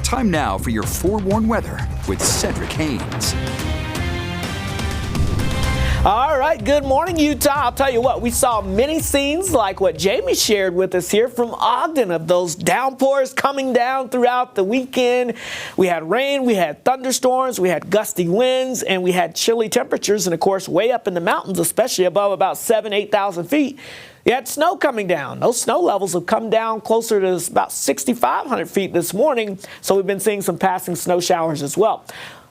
Time now for your forewarned weather with Cedric Haynes. All right, good morning, Utah. I'll tell you what, we saw many scenes like what Jamie shared with us here from Ogden of those downpours coming down throughout the weekend. We had rain, we had thunderstorms, we had gusty winds, and we had chilly temperatures. And of course, way up in the mountains, especially above about 8,000 feet, you had snow coming down. Those snow levels have come down closer to about 6,500 feet this morning. So we've been seeing some passing snow showers as well.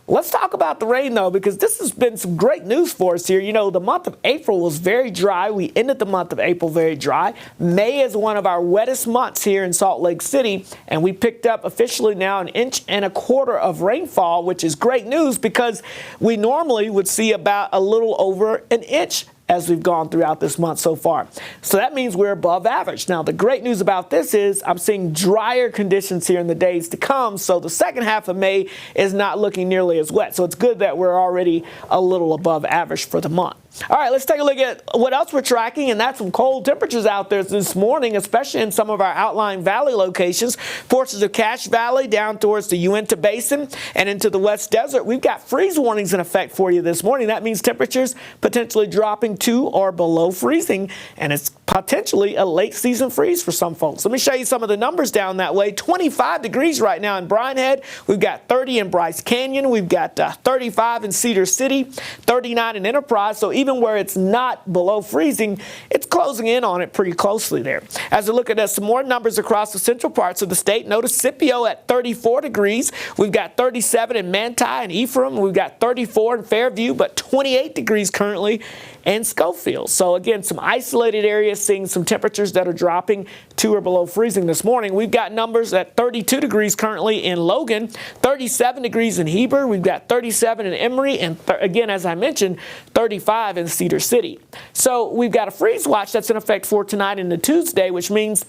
Let's talk about the rain, though, because this has been some great news for us here. You know, the month of April was very dry. We ended the month of April very dry. May is one of our wettest months here in Salt Lake City, and we picked up officially now 1.25 inches of rainfall, which is great news because we normally would see about a little over 1 inch as we've gone throughout this month so far. So that means we're above average. Now, the great news about this is I'm seeing drier conditions here in the days to come, so the second half of May is not looking nearly as wet. So it's good that we're already a little above average for the month. All right, let's take a look at what else we're tracking, and that's some cold temperatures out there this morning, especially in some of our outlying valley locations. Portions of Cache Valley down towards the Uinta Basin and into the West Desert. We've got freeze warnings in effect for you this morning. That means temperatures potentially dropping to or below freezing, and it's potentially a late season freeze for some folks. Let me show you some of the numbers down that way. 25 degrees right now in Bryan Head. We've got 30 in Bryce Canyon. We've got 35 in Cedar City, 39 in Enterprise. So even where it's not below freezing, it's closing in on it pretty closely there. As we look at some more numbers across the central parts of the state, notice Scipio at 34 degrees. We've got 37 in Manti and Ephraim. We've got 34 in Fairview, but 28 degrees currently in Schofield. So again, some isolated areas seeing some temperatures that are dropping to or below freezing this morning. We've got numbers at 32 degrees currently in Logan, 37 degrees in Heber. We've got 37 in Emory, and again, as I mentioned, 35 in Cedar City. So we've got a freeze watch that's in effect for tonight into Tuesday, which means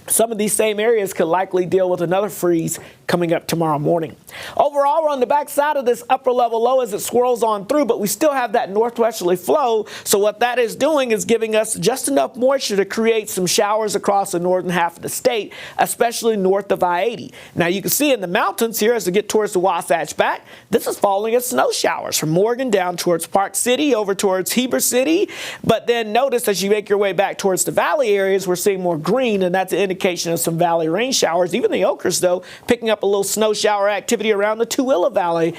some of these same areas could likely deal with another freeze coming up tomorrow morning. Overall, we're on the backside of this upper level low as it swirls on through, but we still have that northwesterly flow. So what that is doing is giving us just enough moisture to create some showers across the northern half of the state, especially north of I-80. Now you can see in the mountains here as we get towards the Wasatch back, this is falling as snow showers from Morgan down towards Park City over towards Heber City. But then notice as you make your way back towards the valley areas, we're seeing more green, and that's an indication of some valley rain showers. Even the Oakers, though, picking up a little snow shower activity around the Tooele Valley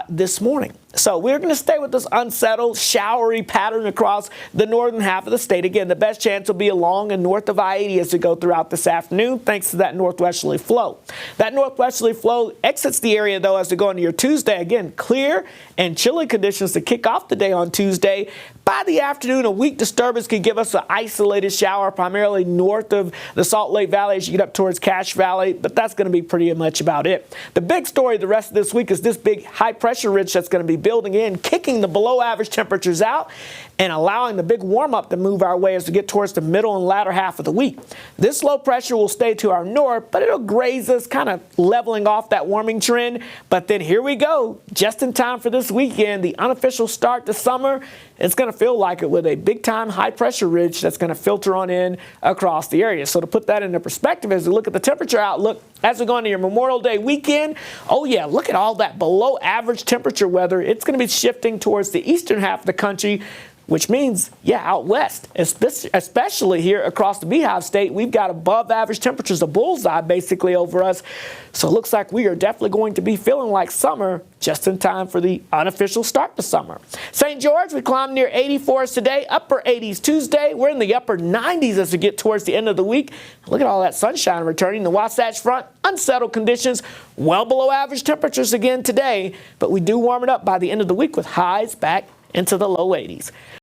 this morning. So we're going to stay with this unsettled, showery pattern across the northern half of the state. Again, the best chance will be along and north of I-80 as we go throughout this afternoon, thanks to that northwesterly flow. That northwesterly flow exits the area, though, as we go into your Tuesday. Again, clear and chilly conditions to kick off the day on Tuesday. By the afternoon, a weak disturbance could give us an isolated shower, primarily north of the Salt Lake Valley as you get up towards Cache Valley, but that's going to be pretty much about it. The big story the rest of this week is this big high-pressure ridge that's going to be building in, kicking the below-average temperatures out and allowing the big warm-up to move our way as we get towards the middle and latter half of the week. This low pressure will stay to our north, but it'll graze us, kind of leveling off that warming trend. But then here we go, just in time for this weekend, the unofficial start to summer. It's going to feel like it with a big-time high-pressure ridge that's going to filter on in across the area. So to put that into perspective, as we look at the temperature outlook, as we go into your Memorial Day weekend, oh yeah, look at all that below-average temperature weather. It's going to be shifting towards the eastern half of the country, which means, yeah, out west, especially here across the Beehive State, we've got above average temperatures, a bullseye basically over us. So it looks like we are definitely going to be feeling like summer just in time for the unofficial start to summer. St. George, we climbed near 80 for us today, upper 80s Tuesday. We're in the upper 90s as we get towards the end of the week. Look at all that sunshine returning. The Wasatch Front, unsettled conditions, well below average temperatures again today, but we do warm it up by the end of the week with highs back into the low 80s.